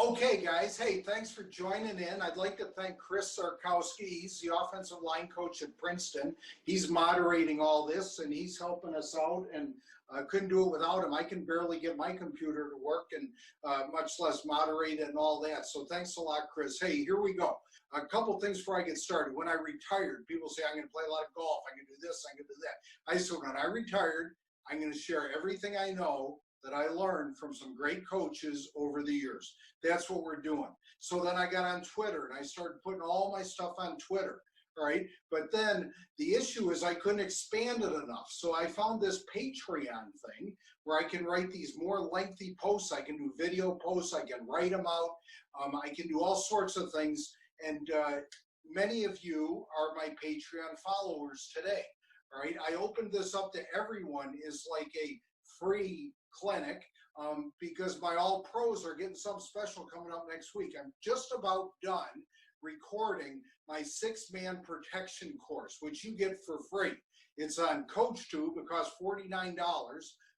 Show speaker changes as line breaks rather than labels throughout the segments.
Okay, guys. Hey, thanks for joining in. I'd like to thank Chris Sarkowski. He's the offensive line coach at Princeton. He's moderating all this, and he's helping us out, and couldn't do it without him. I can barely get my computer to work, and much less moderate it and all that. So thanks a lot, Chris. Hey, here we go. A couple things before I get started. When I retired, people say, I'm going to play a lot of golf. I'm going to do this. I'm going to do that. I said, when I retired, I'm going to share everything I know that I learned from some great coaches over the years. That's what we're doing. So then I got on Twitter and I started putting all my stuff on Twitter, right? But then the issue is I couldn't expand it enough. So I found this Patreon thing where I can write these more lengthy posts. I can do video posts. I can write them out. I can do all sorts of things. And many of you are my Patreon followers today, all right? I opened this up to everyone as like a free clinic because my all pros are getting something special coming up next week. I'm just about done recording my 6-man protection course, which you get for free. It's on CoachTube. It costs $49,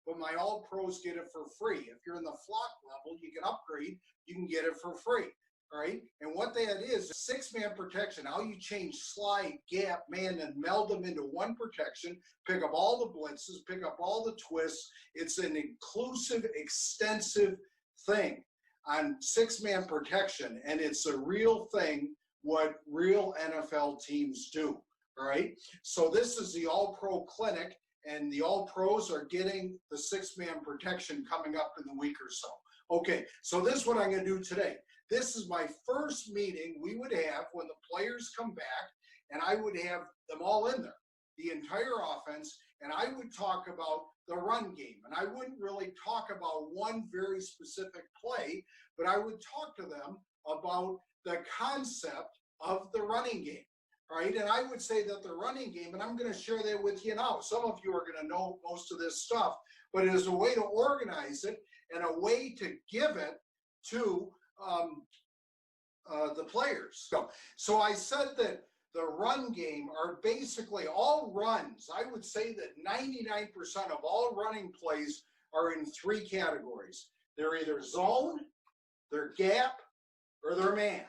but my all pros get it for free. If you're in the flock level, you can upgrade. You can get it for free. All right, and what that is 6-man protection, how you change slide, gap, man, and meld them into one protection, pick up all the blitzes, pick up all the twists. It's an inclusive, extensive thing on 6-man protection, and it's a real thing, what real NFL teams do, all right? So this is the All-Pro Clinic, and the All-Pros are getting the 6-man protection coming up in the week or so. Okay, so this is what I'm going to do today. This is my first meeting we would have when the players come back, and I would have them all in there, the entire offense, and I would talk about the run game. And I wouldn't really talk about one very specific play, but I would talk to them about the concept of the running game, right? And I would say that the running game, and I'm going to share that with you now. Some of you are going to know most of this stuff, but it is a way to organize it and a way to give it to the players. So I said that the run game are basically all runs. I would say that 99% of all running plays are in 3 categories. They're either zone, they're gap, or they're man.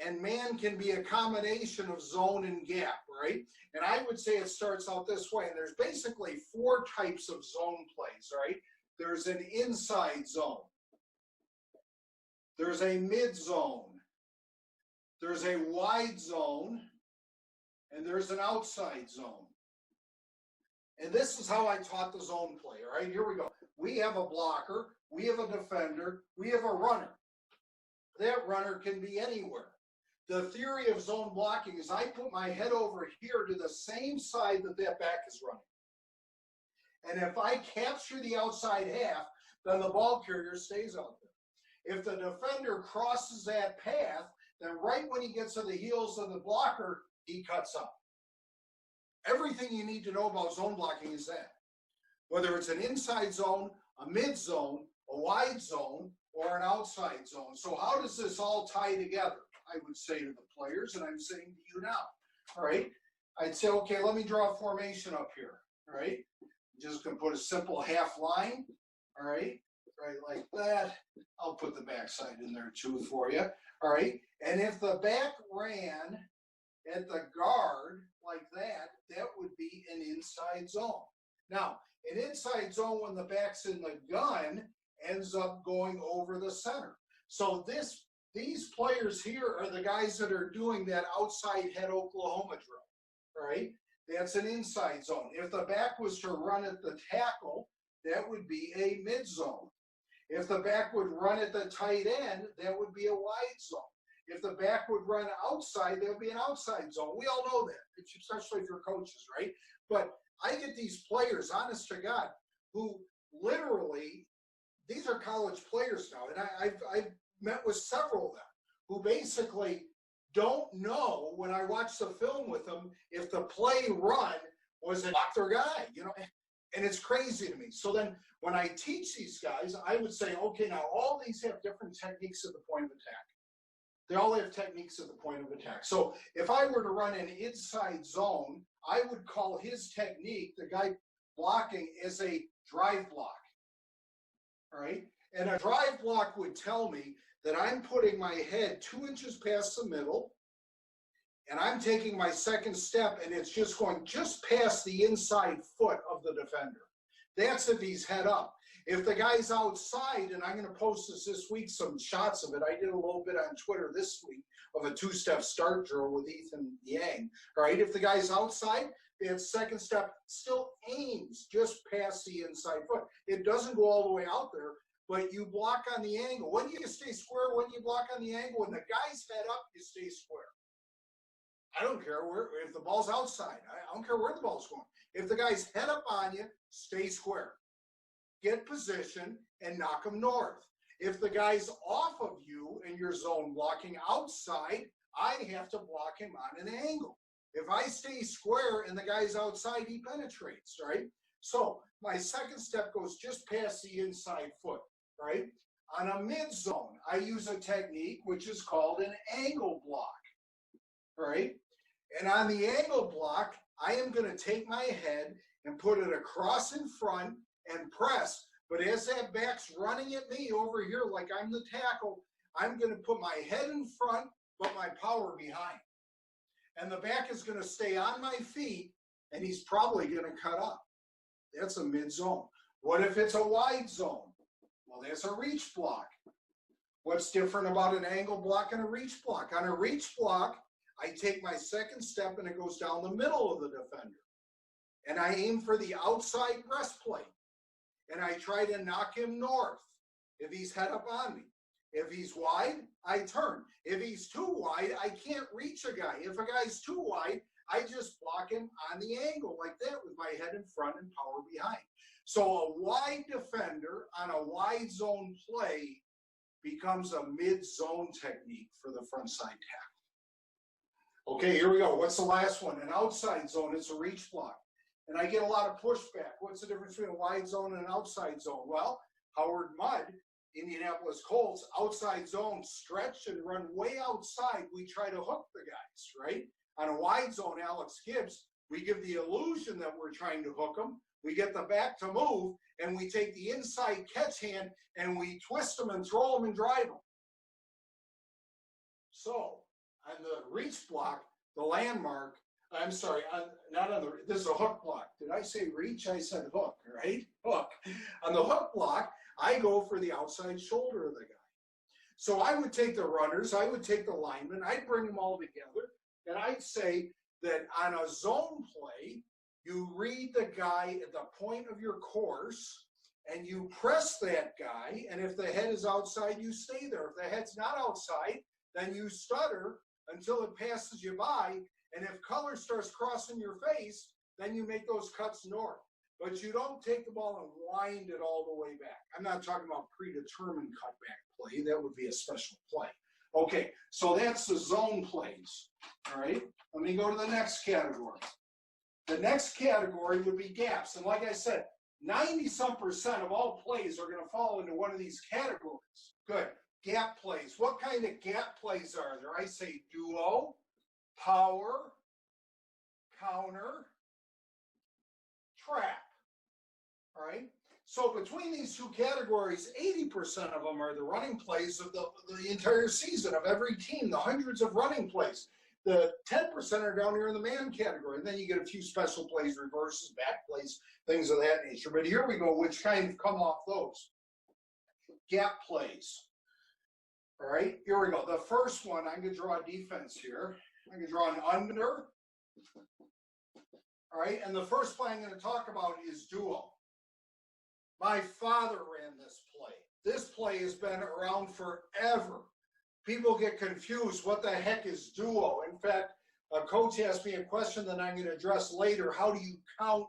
And man can be a combination of zone and gap, right? And I would say it starts out this way. And there's basically 4 types of zone plays, right? There's an inside zone. There's a mid zone, there's a wide zone, and there's an outside zone. And this is how I taught the zone play, all right? Here we go. We have a blocker, we have a defender, we have a runner. That runner can be anywhere. The theory of zone blocking is I put my head over here to the same side that that back is running. And if I capture the outside half, then the ball carrier stays out there. If the defender crosses that path, then right when he gets to the heels of the blocker, he cuts up. Everything you need to know about zone blocking is that. Whether it's an inside zone, a mid zone, a wide zone, or an outside zone. So how does this all tie together? I would say to the players, and I'm saying to you now, all right? I'd say, okay, let me draw a formation up here, all right? I'm just going to put a simple half line, all right? Right, like that. I'll put the backside in there too for you. All right. And if the back ran at the guard like that, that would be an inside zone. Now, an inside zone when the back's in the gun ends up going over the center. So these players here are the guys that are doing that outside head Oklahoma drill. All right. That's an inside zone. If the back was to run at the tackle, that would be a mid zone. If the back would run at the tight end, that would be a wide zone. If the back would run outside, that would be an outside zone. We all know that, especially if you're coaches, right? But I get these players, honest to God, who literally, these are college players now, and I've met with several of them who basically don't know when I watch the film with them if the play run was a block their guy, you know? And it's crazy to me. So then when I teach these guys, I would say, okay, now all these have different techniques at the point of attack. They all have techniques at the point of attack. So if I were to run an inside zone, I would call his technique, the guy blocking, as a drive block. All right? And a drive block would tell me that I'm putting my head 2 inches past the middle, and I'm taking my second step, and it's just going just past the inside foot of the defender. That's if he's head up. If the guy's outside, and I'm going to post this week, some shots of it. I did a little bit on Twitter this week of a 2-step start drill with Ethan Yang. All right, if the guy's outside, that second step still aims just past the inside foot. It doesn't go all the way out there, but you block on the angle. When do you stay square? When you block on the angle? When the guy's head up, you stay square. I don't care where, if the ball's outside. I don't care where the ball's going. If the guy's head up on you, stay square. Get position and knock him north. If the guy's off of you and your zone blocking outside, I have to block him on an angle. If I stay square and the guy's outside, he penetrates, right? So my second step goes just past the inside foot, right? On a mid zone, I use a technique which is called an angle block, right? And on the angle block, I am going to take my head and put it across in front and press. But as that back's running at me over here like I'm the tackle, I'm going to put my head in front, but my power behind. And the back is going to stay on my feet, and he's probably going to cut up. That's a mid zone. What if it's a wide zone? Well, that's a reach block. What's different about an angle block and a reach block? On a reach block, I take my second step and it goes down the middle of the defender. And I aim for the outside breastplate. And I try to knock him north if he's head up on me. If he's wide, I turn. If he's too wide, I can't reach a guy. If a guy's too wide, I just block him on the angle like that with my head in front and power behind. So a wide defender on a wide zone play becomes a mid-zone technique for the front side tackle. Okay, here we go. What's the last one? An outside zone is a reach block. And I get a lot of pushback. What's the difference between a wide zone and an outside zone? Well, Howard Mudd, Indianapolis Colts, outside zone, stretch and run way outside. We try to hook the guys, right? On a wide zone, Alex Gibbs, we give the illusion that we're trying to hook them. We get the back to move, and we take the inside catch hand, and we twist them and throw them and drive them. So, on the reach block, the landmark, I'm sorry, this is a hook block. Did I say reach? I said hook, right? Hook. On the hook block, I go for the outside shoulder of the guy. So I would take the runners, I would take the linemen, I'd bring them all together, and I'd say that on a zone play, you read the guy at the point of your course, and you press that guy, and if the head is outside, you stay there. If the head's not outside, then you stutter until it passes you by, and if color starts crossing your face, then you make those cuts north. But you don't take the ball and wind it all the way back. I'm not talking about predetermined cutback play. That would be a special play. Okay, so that's the zone plays. All right, let me go to the next category. The next category would be gaps. And like I said, 90-some% of all plays are going to fall into one of these categories. Good. Gap plays. What kind of gap plays are there? I say duo, power, counter, trap. All right? So between these two categories, 80% of them are the running plays of the entire season of every team, the hundreds of running plays. The 10% are down here in the man category. And then you get a few special plays, reverses, back plays, things of that nature. But here we go, which kind of come off those. Gap plays. All right, here we go. The first one, I'm going to draw a defense here. I'm going to draw an under. All right, and the first play I'm going to talk about is duo. My father ran this play. This play has been around forever. People get confused. What the heck is duo? In fact, a coach asked me a question that I'm going to address later. How do you count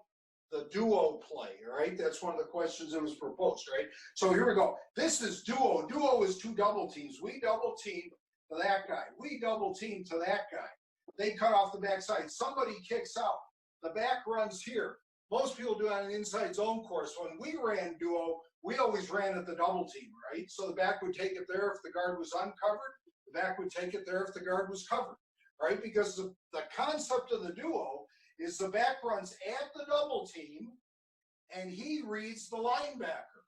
the duo play? All right, that's one of the questions that was proposed, right? So here we go. This is duo. Duo is two double teams. We double team to that guy. We double team to that guy. They cut off the backside. Somebody kicks out. The back runs here. Most people do on an inside zone course. When we ran duo, we always ran at the double team, right? So the back would take it there if the guard was uncovered. The back would take it there if the guard was covered, right? Because the concept of the duo is the back runs at the double team, and he reads the linebacker.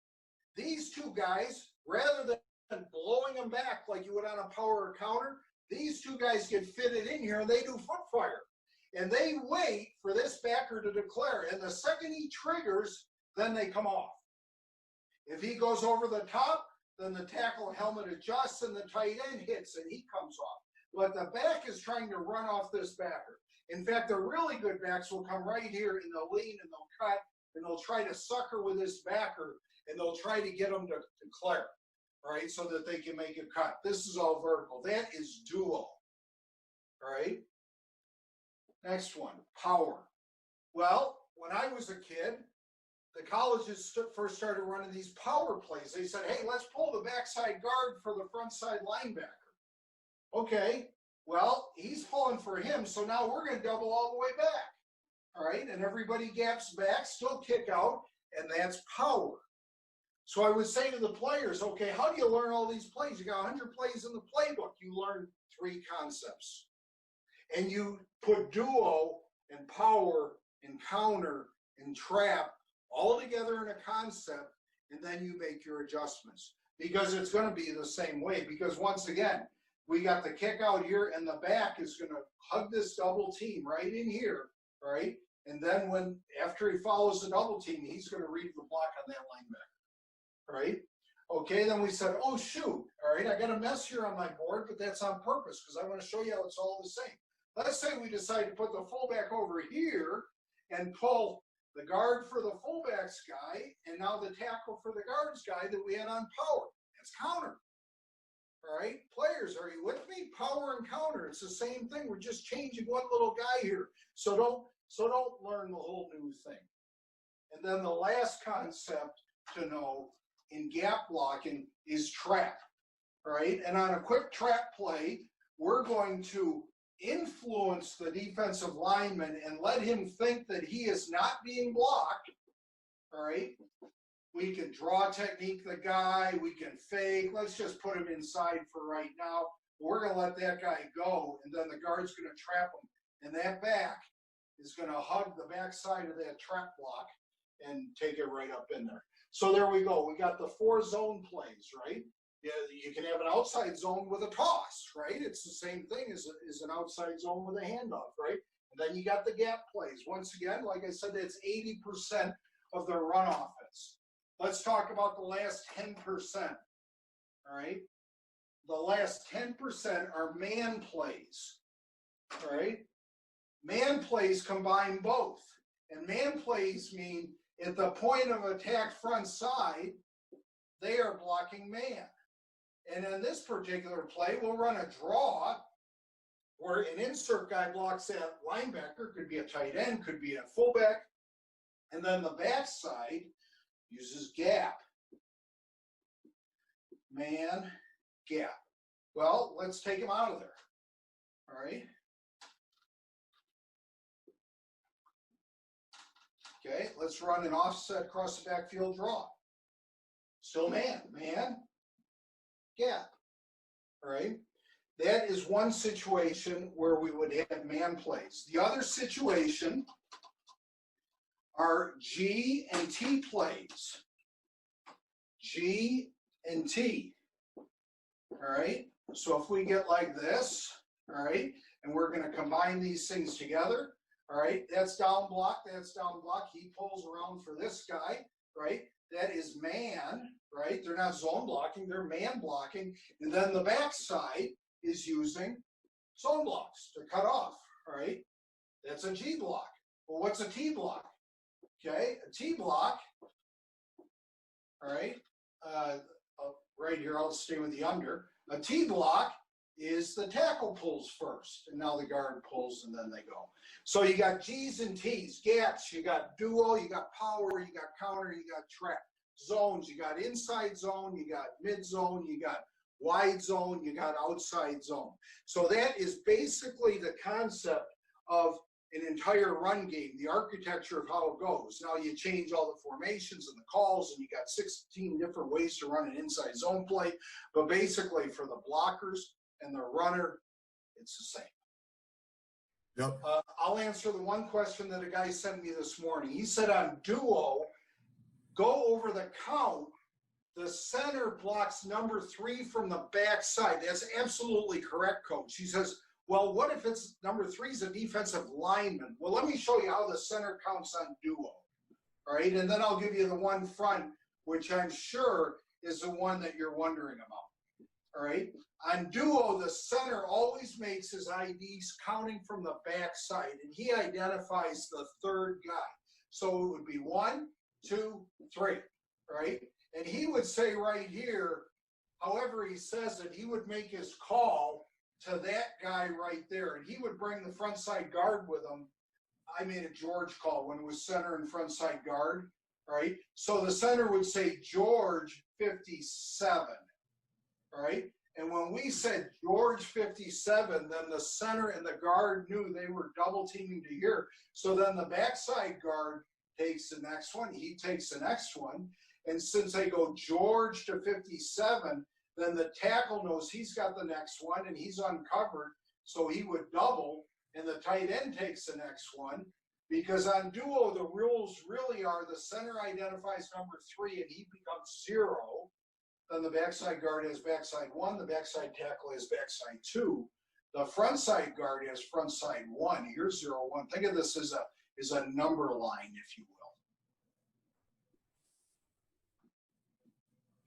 These two guys, rather than blowing them back like you would on a power or counter. These two guys get fitted in here and they do foot fire. And they wait for this backer to declare. And the second he triggers, then they come off. If he goes over the top, then the tackle helmet adjusts and the tight end hits and he comes off. But the back is trying to run off this backer. In fact, the really good backs will come right here and they'll lean and they'll cut and they'll try to sucker with this backer and they'll try to get him to declare, right, so that they can make a cut. This is all vertical. That is duo, all right? Next one, power. Well, when I was a kid, the colleges first started running these power plays. They said, hey, let's pull the backside guard for the front side linebacker. Okay, well, he's pulling for him, so now we're going to double all the way back. All right, and everybody gaps back, still kick out, and that's power. So I would say to the players, okay, how do you learn all these plays? You got 100 plays in the playbook. You learn 3 concepts. And you put duo and power and counter and trap all together in a concept, and then you make your adjustments. Because it's going to be the same way. Because once again, we got the kick out here, and the back is going to hug this double team right in here, right? And then after he follows the double team, he's going to read the block on that linebacker, right? Okay, then we said, oh, shoot, all right, I got a mess here on my board, but that's on purpose because I want to show you how it's all the same. Let's say we decide to put the fullback over here and pull the guard for the fullback's guy, and now the tackle for the guard's guy that we had on power. That's counter. All right, players, are you with me? Power and counter, it's the same thing. We're just changing one little guy here. So don't learn the whole new thing. And then the last concept to know in gap blocking is trap, right? And on a quick trap play, we're going to influence the defensive lineman and let him think that he is not being blocked, all right? We can draw technique the guy, we can fake, let's just put him inside for right now. We're gonna let that guy go, and then the guard's gonna trap him. And that back is gonna hug the backside of that trap block and take it right up in there. So there we go, we got the 4 zone plays, right? Yeah, you can have an outside zone with a toss, right? It's the same thing as an outside zone with a handoff, right? And then you got the gap plays. Once again, like I said, that's 80% of their run offense. Let's talk about the last 10%, all right? The last 10% are man plays, all right? Man plays combine both. And man plays mean at the point of attack front side, they are blocking man. And in this particular play, we'll run a draw where an insert guy blocks that linebacker, could be a tight end, could be a fullback, and then the backside uses gap. Man, gap. Well, let's take him out of there, all right? Okay, let's run an offset across the backfield draw. Still man, gap, all right? That is one situation where we would have man plays. The other situation are G and T plays. G and T, all right? So if we get like this, all right, and we're gonna combine these things together, all right, that's down block, he pulls around for this guy, right? That is man, right? They're not zone blocking, they're man blocking. And then the backside is using zone blocks to cut off, all right? That's a G block. Well, what's a T block? Okay, a T block, all right? Right here, I'll stay with the under. A T block is the tackle pulls first, and now the guard pulls, and then they go. So you got G's and T's, gaps, you got duo, you got power, you got counter, you got trap. Zones, you got inside zone, you got mid zone, you got wide zone, you got outside zone. So that is basically the concept of an entire run game, the architecture of how it goes. Now you change all the formations and the calls, and you got 16 different ways to run an inside zone play, but basically for the blockers and the runner, it's the same.
Yep.
I'll answer the one question that a guy sent me this morning. He said on duo, go over the count the center blocks number 3 from the backside. That's absolutely correct, Coach. He says, well, what if it's number 3 is a defensive lineman? Well, let me show you how the center counts on duo. All right, and then I'll give you the one front, which I'm sure is the one that you're wondering about. All right, on duo, the center always makes his IDs counting from the backside, and he identifies the third guy. So it would be 1, 2, 3, right? And he would say right here, however he says it, he would make his call to that guy right there, and he would bring the front side guard with him. I made a George call when it was center and front side guard, right? So the center would say George 57, right? And when we said George 57, then the center and the guard knew they were double teaming to here. So then the backside guard takes the next one, he takes the next one. And since they go George to 57, then the tackle knows he's got the next one and he's uncovered. So he would double and the tight end takes the next one. Because on duo, the rules really are the center identifies number 3 and he becomes 0. Then the backside guard has backside 1, the backside tackle has backside 2. The front side guard has front side 1. Here's 0, 1. Think of this as a number line, if you will.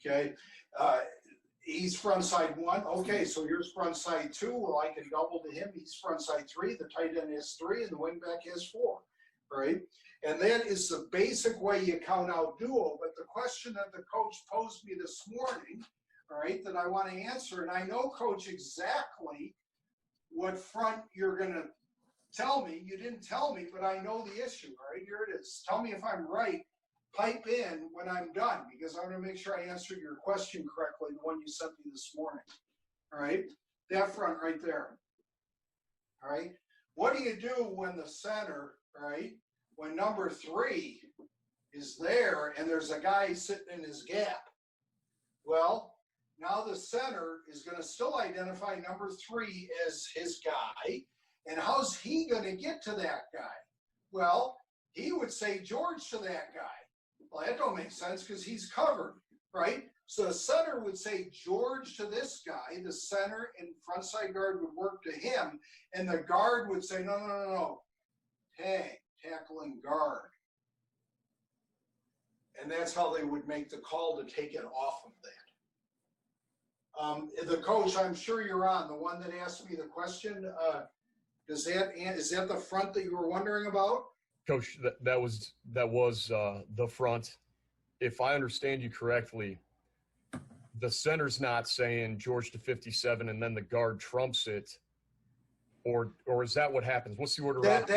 Okay, he's front side 1. Okay, so here's front side 2. Well, I can double to him. He's front side 3. The tight end has 3, and the wingback has 4. Right? And that is the basic way you count out duo. But the question that the coach posed me this morning, all right, that I want to answer, and I know, Coach, exactly what front you're going to tell me. You didn't tell me, but I know the issue. All right, here it is. Tell me if I'm right. Pipe in when I'm done, because I want to make sure I answered your question correctly, the one you sent me this morning. All right, that front right there. All right, what do you do when the center, right, when number 3 is there and there's a guy sitting in his gap? Well, now the center is going to still identify number 3 as his guy, and how's he going to get to that guy? Well, he would say George to that guy. Well, that don't make sense because he's covered, right? So the center would say George to this guy. The center and front side guard would work to him, and the guard would say, no. Tag, tackle, and guard. And that's how they would make the call to take it off of that. The coach, I'm sure you're on, the one that asked me the question, is that the front that you were wondering about?
Coach, that was the front. If I understand you correctly, the center's not saying George to 57 and then the guard trumps it, or is that what happens? What's the order?
That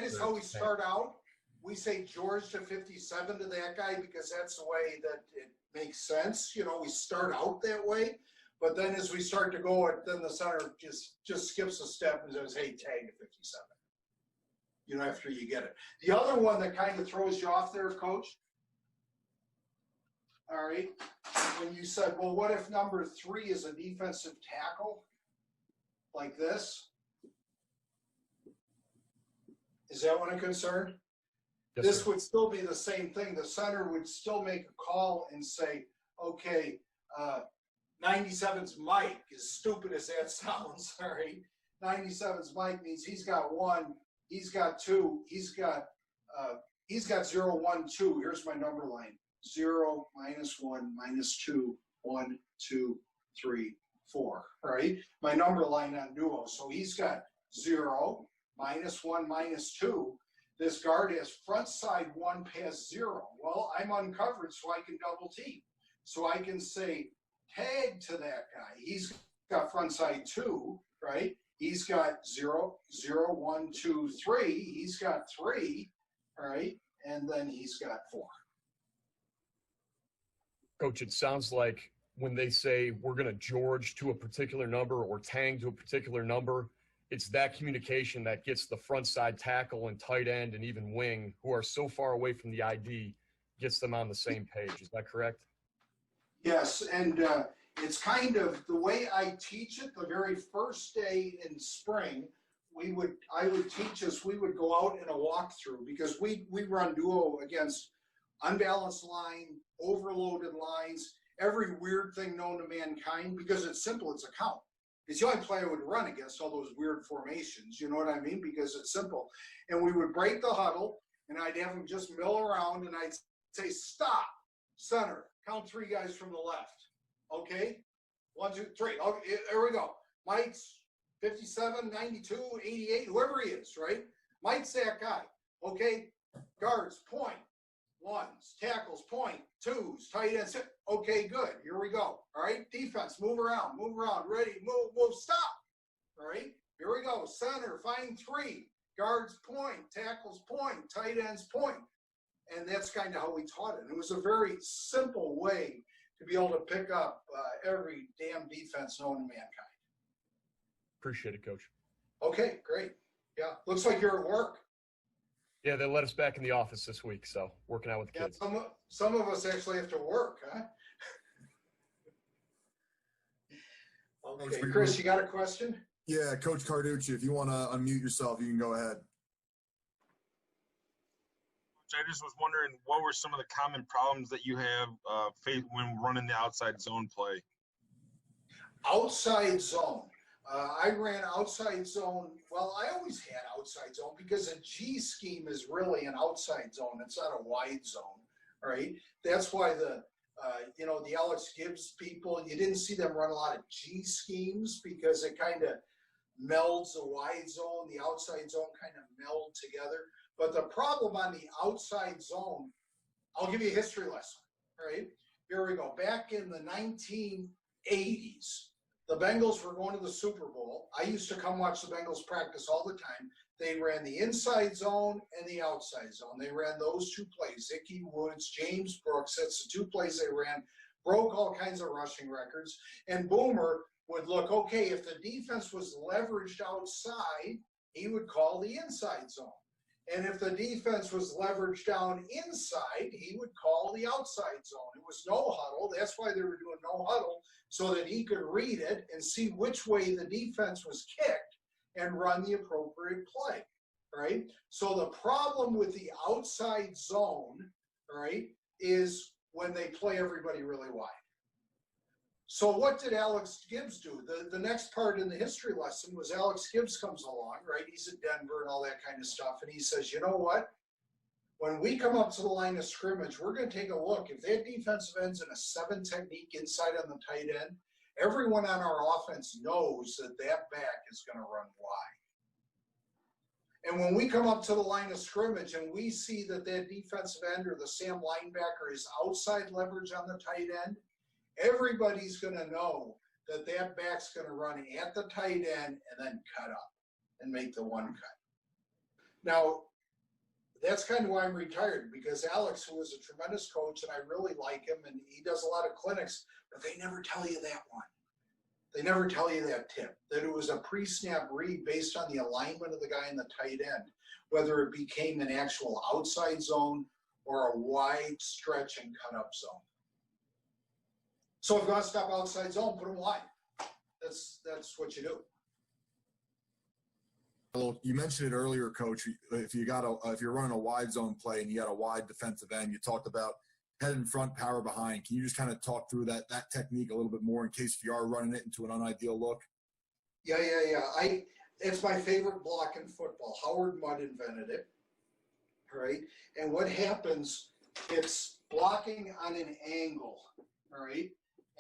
is how we start out. We say George to 57 to that guy because that's the way that it makes sense. You know, we start out that way, but then as we start to go, then the center just skips a step and says, "Hey, tag to 57." You know, after you get it. The other one that kind of throws you off there, Coach, all right, when you said, well, what if number 3 is a defensive tackle like this? Is that one a concern?
Yes,
this
sir.
would still be the same thing. The center would still make a call and say, okay, 97's Mike, as stupid as that sounds, all right? 97's Mike means he's got 1, he's got 2, he's got 0, 1, 2. Here's my number line. 0, -1, -2, 1, 2, 3, 4. All right? My number line on duo. So he's got 0, -1, -2. This guard has front side 1 past 0. Well, I'm uncovered, so I can double team. So I can say tag to that guy. He's got front side 2, right? He's got 0, 0, 1, 2, 3. He's got 3, all right? And then he's got 4.
Coach, it sounds like when they say we're going to George to a particular number or tang to a particular number, it's that communication that gets the front side tackle and tight end and even wing, who are so far away from the ID, gets them on the same page. Is that correct?
Yes, and it's kind of the way I teach it. The very first day in spring, I would teach us. We would go out in a walkthrough because we run duo against unbalanced line, overloaded lines, every weird thing known to mankind, because it's simple, it's a count. It's the only play I would run against all those weird formations, you know what I mean? Because it's simple. And we would break the huddle, and I'd have them just mill around, and I'd say, stop, center, count 3 guys from the left. Okay? 1, 2, 3. Okay, there we go. Mike's 57, 92, 88, whoever he is, right? Mike's that guy. Okay? Guards, point. Ones, tackles, point. Twos, tight ends. Okay, good. Here we go. All right? Defense, move around, ready, move, stop. All right? Here we go. Center, find 3. Guards, point. Tackles, point. Tight ends, point. And that's kind of how we taught it. And it was a very simple way to be able to pick up every damn defense known to mankind.
Appreciate it, Coach.
Okay, great. Yeah, looks like you're at work.
Yeah, they let us back in the office this week, so working out with the kids.
Some of us actually have to work, huh? Okay, Chris, you got a question?
Yeah, Coach Carducci, if you want to unmute yourself, you can go ahead.
I just was wondering, what were some of the common problems that you have faced when running the outside zone play?
Outside zone. I ran outside zone. Well, I always had outside zone because a G scheme is really an outside zone. It's not a wide zone, right? That's why the Alex Gibbs people, you didn't see them run a lot of G schemes because it kind of melds the wide zone, the outside zone kind of meld together. But the problem on the outside zone, I'll give you a history lesson, right? Here we go. Back in the 1980s, the Bengals were going to the Super Bowl. I used to come watch the Bengals practice all the time. They ran the inside zone and the outside zone. They ran those 2 plays. Ickey Woods, James Brooks, that's the 2 plays they ran, broke all kinds of rushing records. And Boomer would look, okay, if the defense was leveraged outside, he would call the inside zone. And if the defense was leveraged down inside, he would call the outside zone. It was no huddle. That's why they were doing no huddle, so that he could read it and see which way the defense was kicked and run the appropriate play, right? So the problem with the outside zone, right, is when they play everybody really wide. So what did Alex Gibbs do? The next part in the history lesson was Alex Gibbs comes along, right? He's at Denver and all that kind of stuff. And he says, you know what? When we come up to the line of scrimmage, we're going to take a look. If that defensive end's in a 7 technique inside on the tight end, everyone on our offense knows that that back is going to run wide. And when we come up to the line of scrimmage and we see that that defensive end or the Sam linebacker is outside leverage on the tight end, everybody's going to know that that back's going to run at the tight end and then cut up and make the 1 cut. Now, that's kind of why I'm retired, because Alex, who was a tremendous coach, and I really like him, and he does a lot of clinics, but they never tell you that one. They never tell you that tip, that it was a pre-snap read based on the alignment of the guy in the tight end, whether it became an actual outside zone or a wide stretch and cut-up zone. So if you want to stop outside zone, put them wide. That's what you do.
Well, you mentioned it earlier, Coach. If you're running a wide zone play and you got a wide defensive end, you talked about head in front, power behind. Can you just kind of talk through that technique a little bit more in case if you are running it into an unideal look?
Yeah. It's my favorite block in football. Howard Mudd invented it, right? And what happens, it's blocking on an angle, all right?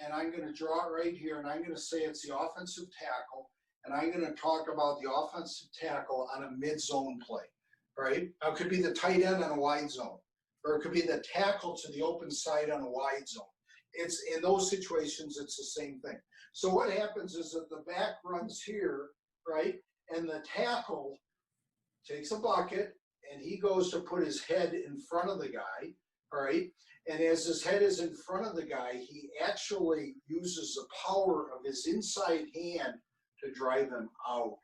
And I'm going to draw it right here, and I'm going to say it's the offensive tackle, and I'm going to talk about the offensive tackle on a mid-zone play, right? Now, it could be the tight end on a wide zone, or it could be the tackle to the open side on a wide zone. It's in those situations, it's the same thing. So what happens is that the back runs here, right? And the tackle takes a bucket, and he goes to put his head in front of the guy, all right? And as his head is in front of the guy, he actually uses the power of his inside hand to drive him out.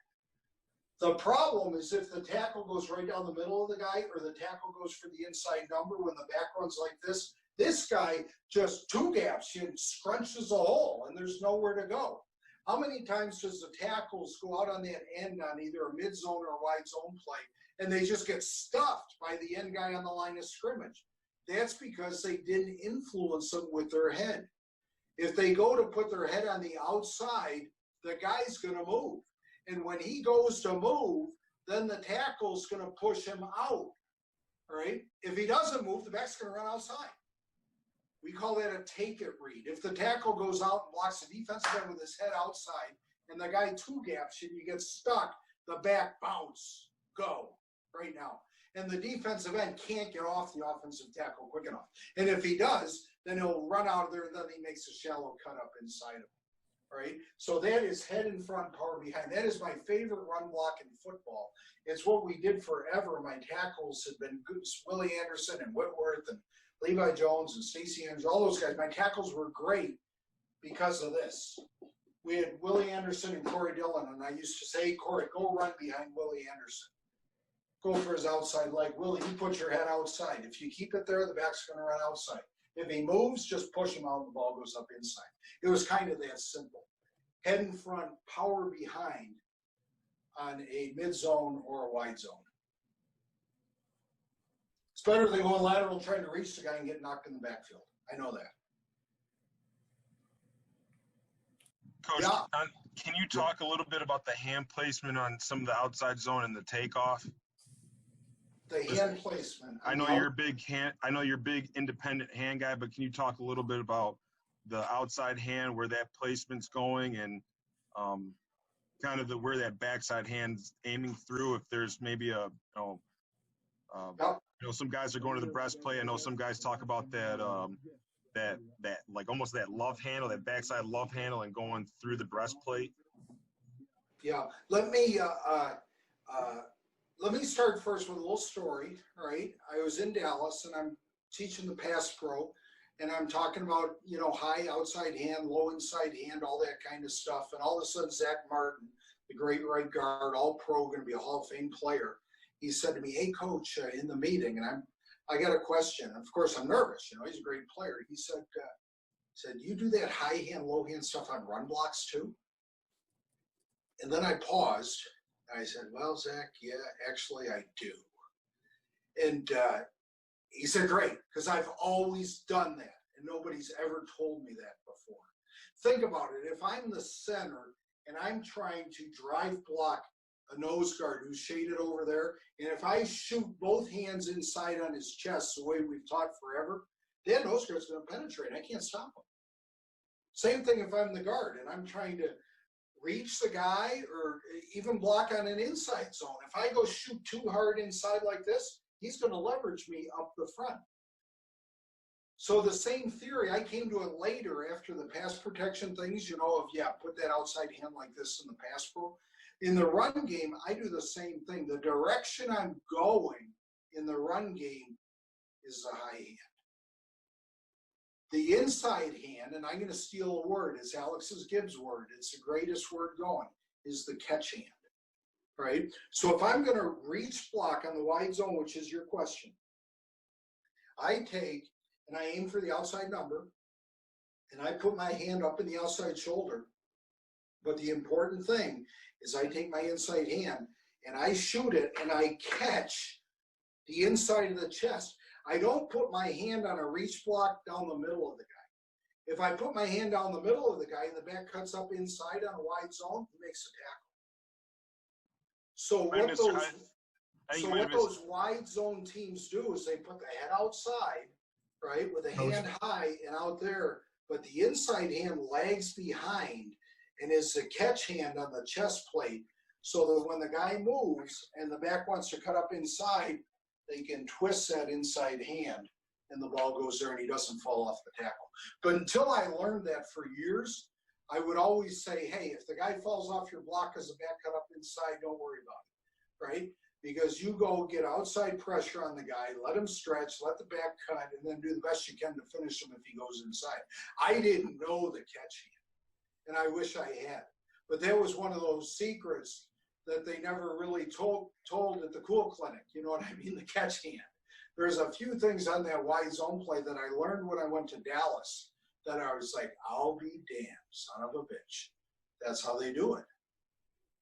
The problem is if the tackle goes right down the middle of the guy or the tackle goes for the inside number when the back runs like this guy just 2 gaps and scrunches a hole and there's nowhere to go. How many times does the tackles go out on that end on either a mid-zone or a wide zone play and they just get stuffed by the end guy on the line of scrimmage? That's because they didn't influence them with their head. If they go to put their head on the outside, the guy's going to move. And when he goes to move, then the tackle's going to push him out, right? If he doesn't move, the back's going to run outside. We call that a take it read. If the tackle goes out and blocks the defensive end with his head outside and the guy two gaps and you get stuck, the back bounce, go right now. And the defensive end can't get off the offensive tackle quick enough. And if he does, then he'll run out of there and then he makes a shallow cut up inside of him. Right? So that is head in front, power behind. That is my favorite run block in football. It's what we did forever. My tackles had been good. Willie Anderson and Whitworth and Levi Jones and Stacey Andrews, all those guys. My tackles were great because of this. We had Willie Anderson and Corey Dillon, and I used to say, Corey, go run behind Willie Anderson. Go for his outside leg. Willie, you put your head outside. If you keep it there, the back's going to run outside. If he moves, just push him out and the ball goes up inside. It was kind of that simple. Head in front, power behind on a mid-zone or a wide zone. It's better than going lateral trying to reach the guy and get knocked in the backfield. I know that.
Coach,
Yeah.
Can you talk a little bit about the hand placement on some of the outside zone and the takeoff?
The hand placement.
I know you're a big independent hand guy, but can you talk a little bit about the outside hand, where that placement's going, and kind of where that backside hand's aiming through? If there's maybe some guys are going to the breastplate. I know some guys talk about that like almost that love handle, that backside love handle, and going through the breastplate.
Yeah, let me start first with a little story. Right, I was in Dallas and I'm teaching the pass pro. And I'm talking about, high outside hand, low inside hand, all that kind of stuff. And all of a sudden, Zach Martin, the great right guard, all pro, going to be a Hall of Fame player. He said to me, "Hey, coach," in the meeting, and I got a question. Of course, I'm nervous. He's a great player. He said, "You do that high hand, low hand stuff on run blocks too?" And then I paused. And I said, "Well, Zach, yeah, actually I do." And he said, "Great, because I've always done that, and nobody's ever told me that before." Think about it. If I'm the center and I'm trying to drive block a nose guard who's shaded over there, and if I shoot both hands inside on his chest the way we've taught forever, that nose guard's going to penetrate. I can't stop him. Same thing if I'm the guard and I'm trying to reach the guy or even block on an inside zone. If I go shoot too hard inside like this, he's going to leverage me up the front. So the same theory, I came to it later after the pass protection things, put that outside hand like this in the pass pro. In the run game, I do the same thing. The direction I'm going in the run game is the high hand. The inside hand, and I'm going to steal a word, it's Alex's Gibbs word, it's the greatest word going, is the catch hand. Right? So if I'm going to reach block on the wide zone, which is your question, I take and I aim for the outside number and I put my hand up in the outside shoulder. But the important thing is I take my inside hand and I shoot it and I catch the inside of the chest. I don't put my hand on a reach block down the middle of the guy. If I put my hand down the middle of the guy and the back cuts up inside on a wide zone, he makes a tackle. So what those wide zone teams do is they put the head outside, right, with the hand high and out there, but the inside hand lags behind and is the catch hand on the chest plate, so that when the guy moves and the back wants to cut up inside, they can twist that inside hand and the ball goes there and he doesn't fall off the tackle. But until I learned that for years, I would always say, hey, if the guy falls off your block as a back cut up inside, don't worry about it, right? Because you go get outside pressure on the guy, let him stretch, let the back cut, and then do the best you can to finish him if he goes inside. I didn't know the catch hand, and I wish I had. But that was one of those secrets that they never really told at the Cool Clinic, you know what I mean, the catch hand. There's a few things on that wide zone play that I learned when I went to Dallas that I was like, I'll be damned, son of a bitch. That's how they do it.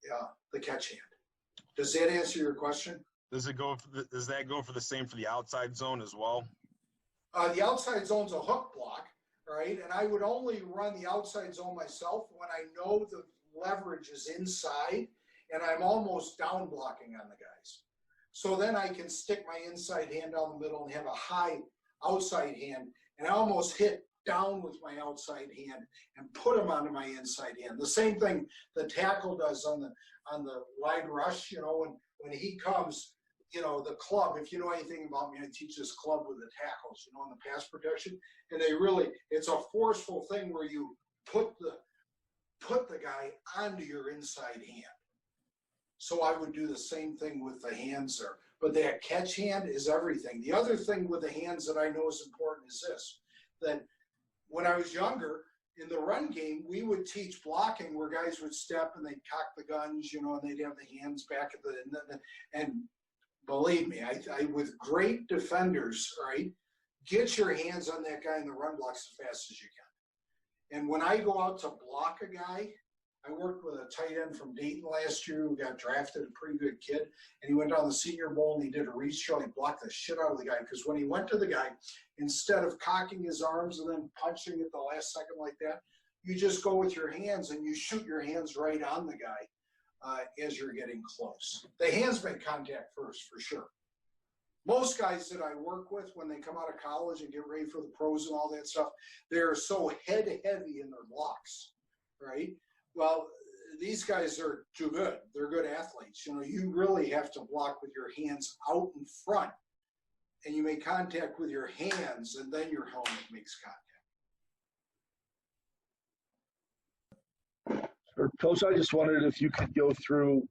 Yeah, the catch hand. Does that answer your question?
Does that go for the same for the outside zone as well?
The outside zone's a hook block, right? And I would only run the outside zone myself when I know the leverage is inside and I'm almost down blocking on the guys. So then I can stick my inside hand down the middle and have a high outside hand, and I almost hit down with my outside hand and put them onto my inside hand. The same thing the tackle does on the wide rush, you know, when he comes, you know, the club, if you know anything about me, I teach this club with the tackles, you know, in the pass protection. And they really, it's a forceful thing where you put the guy onto your inside hand. So I would do the same thing with the hands there. But that catch hand is everything. The other thing with the hands that I know is important is this, that when I was younger, in the run game, we would teach blocking where guys would step and they'd cock the guns, you know, and they'd have the hands back at and believe me, I with great defenders, right, get your hands on that guy in the run blocks as fast as you can. And when I go out to block a guy, I worked with a tight end from Dayton last year who got drafted, a pretty good kid, and he went down the Senior Bowl and he did a reach drill. He blocked the shit out of the guy because when he went to the guy, instead of cocking his arms and then punching at the last second like that, you just go with your hands and you shoot your hands right on the guy as you're getting close. The hands make contact first, for sure. Most guys that I work with when they come out of college and get ready for the pros and all that stuff, they're so head heavy in their blocks, right? Well, these guys are too good. They're good athletes. You know, you really have to block with your hands out in front, and you make contact with your hands, and then your helmet makes contact.
Coach, I just wondered if you could go through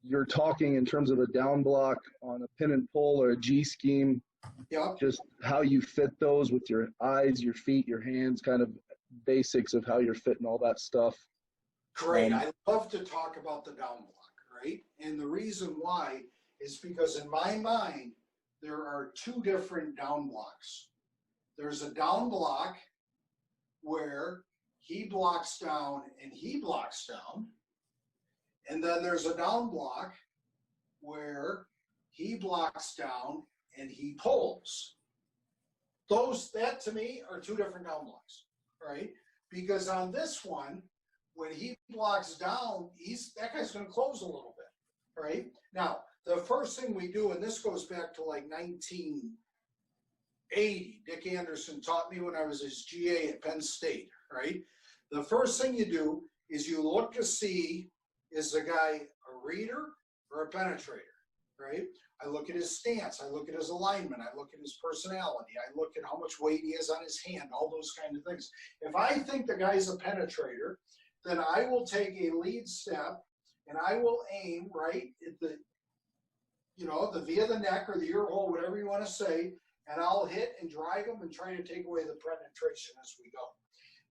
your talking in terms of a down block on a pin and pull or a G scheme.
Yeah.
Just how you fit those with your eyes, your feet, your hands, kind of basics of how you're fitting all that stuff.
Great. I love to talk about the down block, right? And the reason why is because in my mind, there are two different down blocks. There's a down block where he blocks down and he blocks down. And then there's a down block where he blocks down and he pulls. That to me are two different down blocks, right? Because on this one, when he blocks down, that guy's going to close a little bit, right? Now, the first thing we do, and this goes back to like 1980, Dick Anderson taught me when I was his GA at Penn State, right? The first thing you do is you look to see, is the guy a reader or a penetrator, right? I look at his stance, I look at his alignment, I look at his personality, I look at how much weight he has on his hand, all those kind of things. If I think the guy's a penetrator, then I will take a lead step and I will aim right at the, you know, the via the neck or the ear hole, whatever you want to say, and I'll hit and drive him and try to take away the penetration as we go.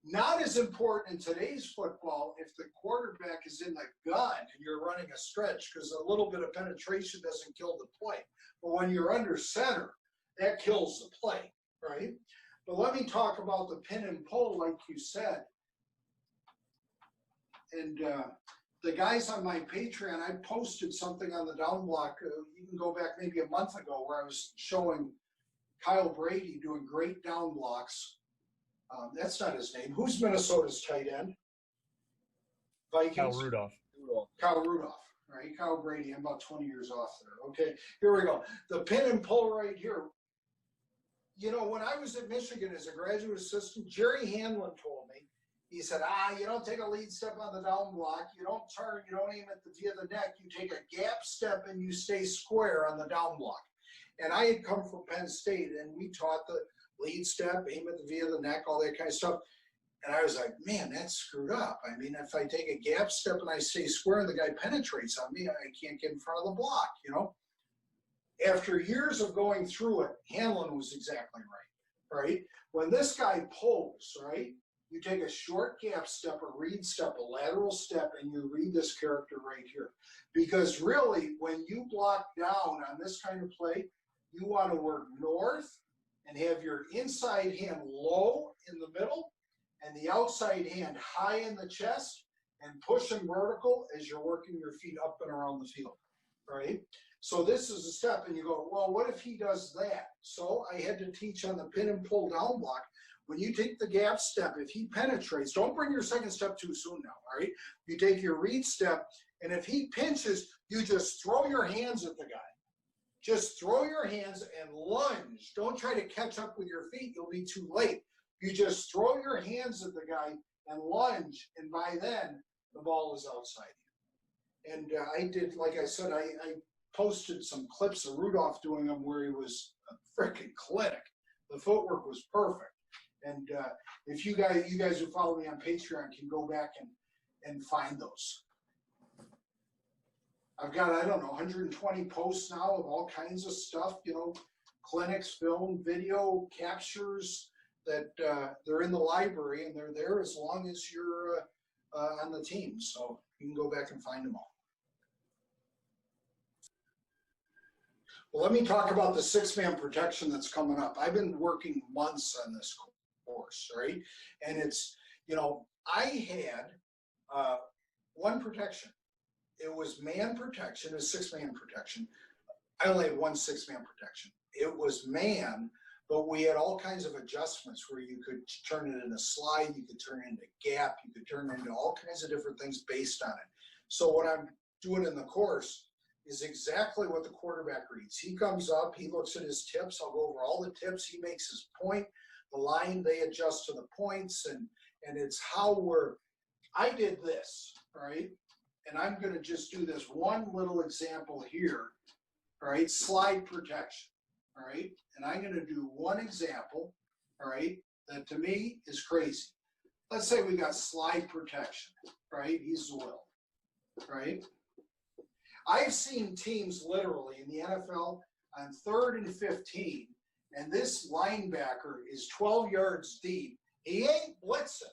Not as important in today's football if the quarterback is in the gun and you're running a stretch, because a little bit of penetration doesn't kill the play. But when you're under center, that kills the play, right? But let me talk about the pin and pull, like you said. And the guys on my Patreon, I posted something on the down block. You can go back maybe a month ago where I was showing Kyle Brady doing great down blocks. That's not his name. Who's Minnesota's tight end? Vikings?
Kyle Rudolph.
Kyle Rudolph, right? Kyle Brady. I'm about 20 years off there. Okay, here we go. The pin and pull right here. You know, when I was at Michigan as a graduate assistant, Jerry Hanlon told me, he said, you don't take a lead step on the down block. You don't turn. You don't aim at the via the neck. You take a gap step and you stay square on the down block. And I had come from Penn State, and we taught the lead step, aim at the via the neck, all that kind of stuff. And I was like, man, that's screwed up. I mean, if I take a gap step and I stay square and the guy penetrates on me, I can't get in front of the block, you know? After years of going through it, Hanlon was exactly right, right? When this guy pulls, right, you take a short gap step, a read step, a lateral step, and you read this character right here. Because really, when you block down on this kind of play, you want to work north and have your inside hand low in the middle and the outside hand high in the chest and pushing vertical as you're working your feet up and around the field, right? So this is a step, and you go, well, what if he does that? So I had to teach on the pin and pull down block. When you take the gap step, if he penetrates, don't bring your second step too soon now, all right? You take your read step, and if he pinches, you just throw your hands at the guy. Just throw your hands and lunge. Don't try to catch up with your feet. You'll be too late. You just throw your hands at the guy and lunge, and by then, the ball is outside you. And I did, like I said, I posted some clips of Rudolph doing them where he was a freaking clinic. The footwork was perfect. And if you guys who follow me on Patreon can go back and find those. I've got, I don't know, 120 posts now of all kinds of stuff, you know, clinics, film, video, captures that they're in the library, and they're there as long as you're on the team. So you can go back and find them all. Well, let me talk about the six-man protection that's coming up. I've been working months on this course, right? And it's, you know, I had one protection. It was man protection, a six-man protection. I only had one six-man protection. It was man, but we had all kinds of adjustments where you could turn it into slide, you could turn it into gap, you could turn it into all kinds of different things based on it. So what I'm doing in the course is exactly what the quarterback reads. He comes up, he looks at his tips, I'll go over all the tips, he makes his point, the line, they adjust to the points, and it's how I did this, right? And I'm gonna just do this one little example here, all right, slide protection, all right? And I'm gonna do one example, all right, that to me is crazy. Let's say we got slide protection, right? He's Will, right? I've seen teams literally in the NFL on 3rd and 15, and this linebacker is 12 yards deep. He ain't blitzing.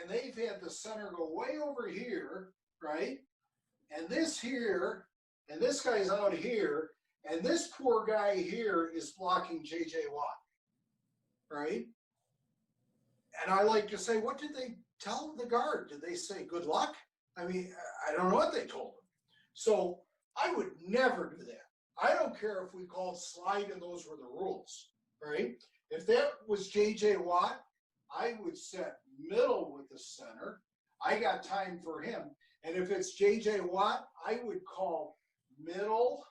And they've had the center go way over here, right? And this here, and this guy's out here, and this poor guy here is blocking J.J. Watt, right? And I like to say, what did they tell the guard? Did they say, good luck? I mean, I don't know what they told him. So I would never do that. I don't care if we called slide and those were the rules, right? If that was J.J. Watt, I would set middle with the center. I got time for him. And if it's J.J. Watt, I would call middle,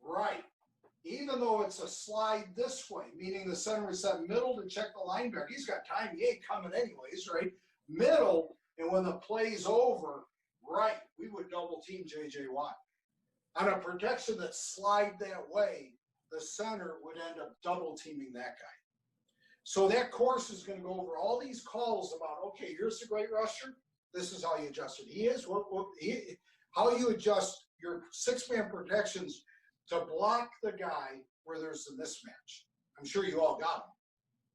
right. Even though it's a slide this way, meaning the center is set middle to check the linebacker. He's got time. He ain't coming anyways, right? Middle, and when the play's over, right, we would double team J.J. Watt. On a protection that slide that way, the center would end up double teaming that guy. So that course is going to go over all these calls about, okay, here's the great rusher. This is how you adjust it. How you adjust your six-man protections to block the guy where there's a mismatch. I'm sure you all got them.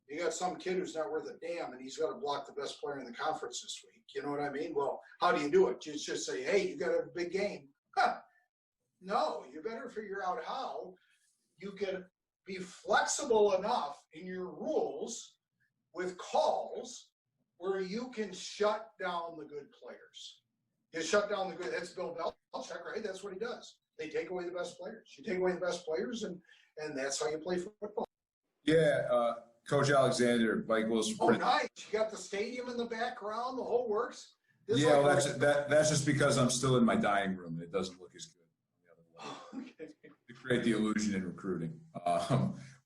You got some kid who's not worth a damn, and he's got to block the best player in the conference this week. You know what I mean? Well, how do you do it? You just say, hey, you got a big game. Huh. No, you better figure out how you can be flexible enough in your rules with calls where you can shut down the good players. You shut down the good, that's Bill Belichick, right? That's what he does. They take away the best players. You take away the best players, and that's how you play football.
Yeah, Coach Alexander, Mike Wilson.
Oh, nice. You got the stadium in the background, the whole works.
Yeah, well, that's just because I'm still in my dining room and it doesn't look as good on the other level.
Okay.
To create the illusion in recruiting.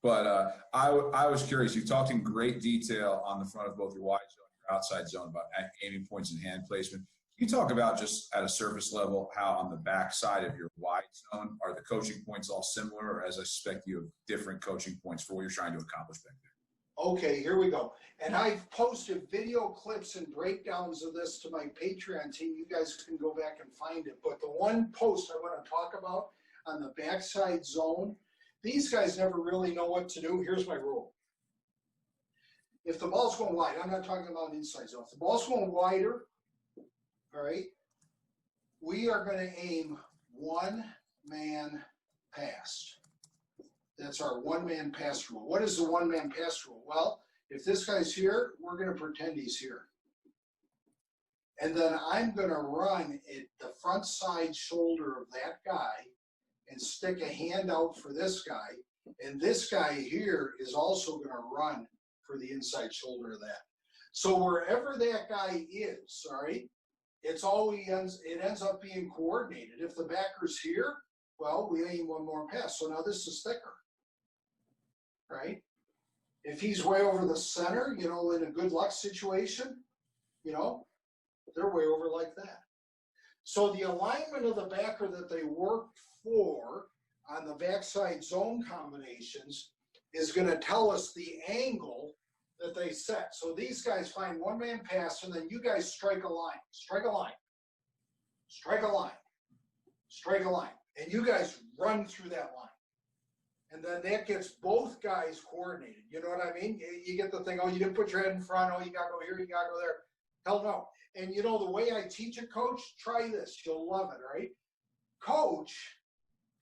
But I was curious. You talked in great detail on the front of both your wide zone and your outside zone about aiming points and hand placement. Can you talk about just at a surface level how on the back side of your wide zone are the coaching points all similar, or as I suspect you have different coaching points for what you're trying to accomplish back there?
Okay, here we go. And I've posted video clips and breakdowns of this to my Patreon team. You guys can go back and find it. But the one post I want to talk about on the backside zone, these guys never really know what to do. Here's my rule. If the ball's going wide, I'm not talking about inside zone. If the ball's going wider, all right, we are going to aim one-man pass. That's our one-man pass rule. What is the one-man pass rule? Well, if this guy's here, we're going to pretend he's here. And then I'm going to run at the front side shoulder of that guy and stick a hand out for this guy. And this guy here is also going to run for the inside shoulder of that. So wherever that guy is, all right, it ends up being coordinated. If the backer's here, well, we aim one more pass. So now this is thicker, right? If he's way over the center, you know, in a good luck situation, you know, they're way over like that. So the alignment of the backer that they worked for on the backside zone combinations is going to tell us the angle that they set. So these guys find one-man pass, and then you guys strike a line, strike a line, strike a line, strike a line, and you guys run through that line. And then that gets both guys coordinated. You know what I mean? You get the thing, oh, you didn't put your head in front, oh, you got to go here, you got to go there. Hell no. And you know, the way I teach it, coach, try this. You'll love it, right? Coach,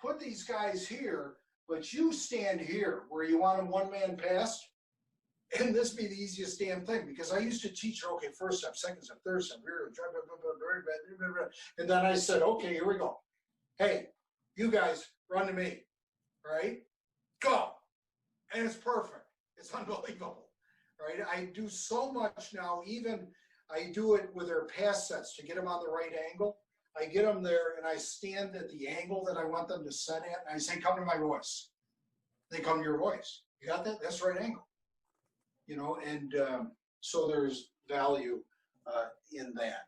put these guys here, but you stand here where you want a one-man pass. And this be the easiest damn thing, because I used to teach her, okay, first step, second step, third step, and then I said, okay, here we go. Hey, you guys run to me, right? Go. And it's perfect. It's unbelievable, right? I do so much now, even I do it with their pass sets to get them on the right angle. I get them there and I stand at the angle that I want them to set at, and I say, come to my voice. They come to your voice. You got that? That's the right angle. You know, and so there's value in that.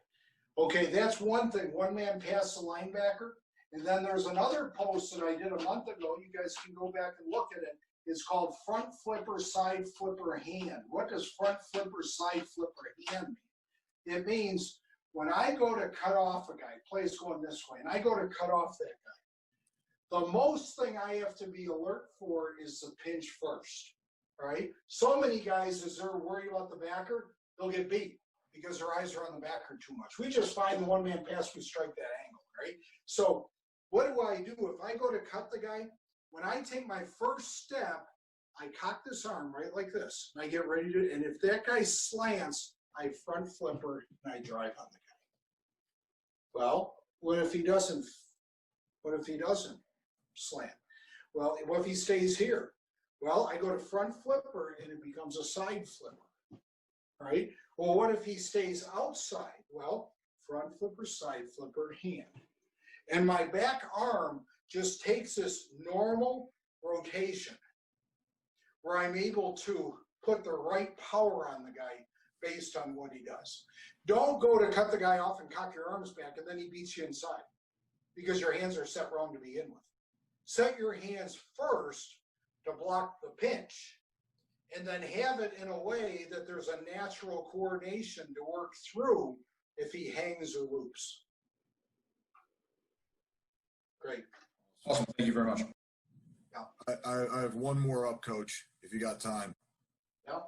Okay, that's one thing, one-man pass the linebacker. And then there's another post that I did a month ago. You guys can go back and look at it. It's called front flipper, side flipper, hand. What does front flipper, side flipper, hand mean? It means when I go to cut off a guy, play's going this way, and I go to cut off that guy, the most thing I have to be alert for is the pinch first. Right? So many guys, as they're worried about the backer, they'll get beat because their eyes are on the backer too much. We just find the one-man pass, we strike that angle, right? So what do? If I go to cut the guy, when I take my first step, I cock this arm right like this, and I get ready to, and if that guy slants, I front flipper and I drive on the guy. Well, what if he doesn't? What if he doesn't slant? Well, what if he stays here? Well, I go to front flipper and it becomes a side flipper, right? Well, what if he stays outside? Well, front flipper, side flipper, hand. And my back arm just takes this normal rotation where I'm able to put the right power on the guy based on what he does. Don't go to cut the guy off and cock your arms back and then he beats you inside because your hands are set wrong to begin with. Set your hands first to block the pinch, and then have it in a way that there's a natural coordination to work through if he hangs or loops. Great.
Awesome. Thank you very much.
Yeah.
I have one more up, Coach, if you got time.
Yeah.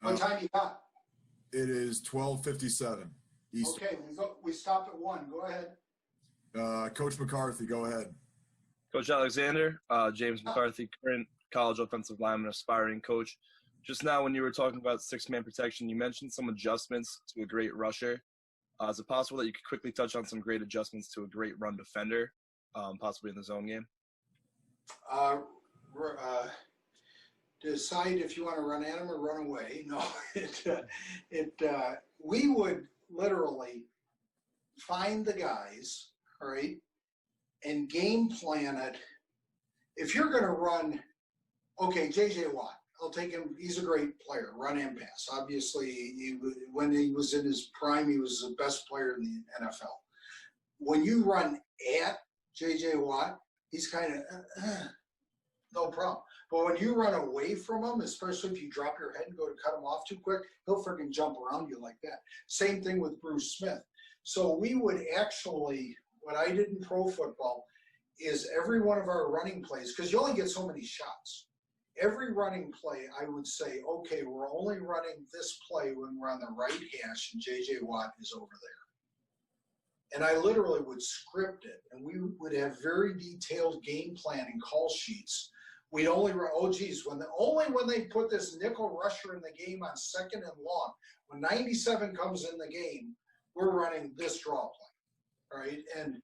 What time you got?
It is 12:57 Eastern.
Okay, we stopped at 1. Go ahead.
Coach McCarthy, go ahead.
Coach Alexander, James McCarthy, current college offensive lineman, aspiring coach. Just now when you were talking about six-man protection, you mentioned some adjustments to a great rusher. Is it possible that you could quickly touch on some great adjustments to a great run defender, possibly in the zone game?
Decide if you want to run at him or run away. No, we would literally find the guys, all right, and game plan it. If you're going to run, okay, J.J. Watt, I'll take him. He's a great player, run and pass. Obviously, when he was in his prime, he was the best player in the NFL. When you run at J.J. Watt, he's kind of no problem. But when you run away from him, especially if you drop your head and go to cut him off too quick, he'll freaking jump around you like that. Same thing with Bruce Smith. So we would actually, what I did in pro football is every one of our running plays, because you only get so many shots. Every running play, I would say, okay, we're only running this play when we're on the right hash and J.J. Watt is over there. And I literally would script it, and we would have very detailed game planning call sheets. We'd only run, only when they put this nickel rusher in the game on second and long, when 97 comes in the game, we're running this draw play, right? And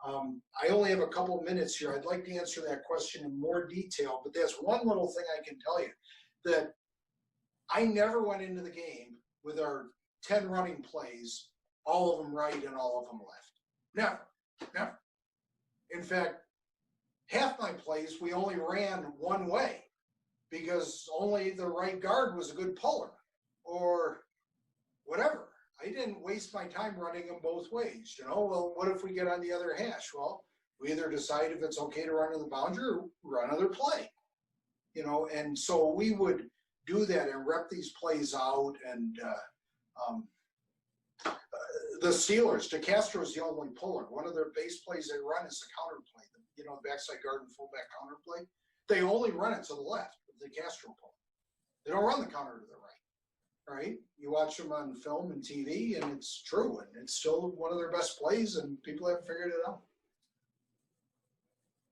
I only have a couple minutes here. I'd like to answer that question in more detail, but that's one little thing I can tell you, that I never went into the game with our 10 running plays, all of them right and all of them left. Never. In fact, half my plays we only ran one way because only the right guard was a good puller or whatever. I didn't waste my time running them both ways. Well, what if we get on the other hash? Well, we either decide if it's okay to run to the boundary or run another play. And so we would do that and rep these plays out. And the Steelers, DeCastro's the only puller. One of their base plays they run is the counter play, the backside guard and fullback counter play. They only run it to the left of the Castro pull. They don't run the counter to the right, right? You watch them on film and TV, and it's true, and it's still one of their best plays, and people haven't figured it out.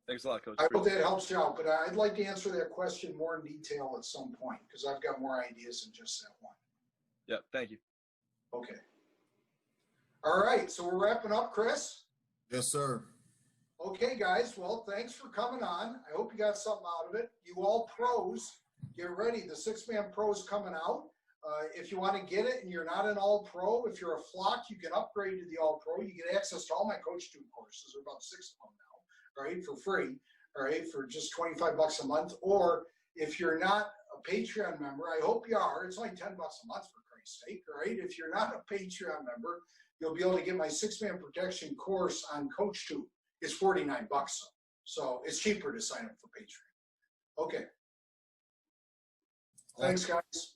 Thanks a lot, Coach.
I hope that helps you out, but I'd like to answer that question more in detail at some point because I've got more ideas than just that one.
Yep, thank you.
Okay. All right, so we're wrapping up, Chris.
Yes, sir.
Okay, guys. Well, thanks for coming on. I hope you got something out of it. You all pros, get ready. The 6-man pro's coming out. If you want to get it and you're not an all-pro, if you're a flock, you can upgrade to the all-pro. You get access to all my Coach 2 courses. There are about 6 of them now, right, for free, all right, for just $25 a month. Or if you're not a Patreon member, I hope you are. It's only $10 a month, for Christ's sake, all right? If you're not a Patreon member, you'll be able to get my 6-man protection course on Coach 2. It's $49, so it's cheaper to sign up for Patreon. Okay. Thanks, guys.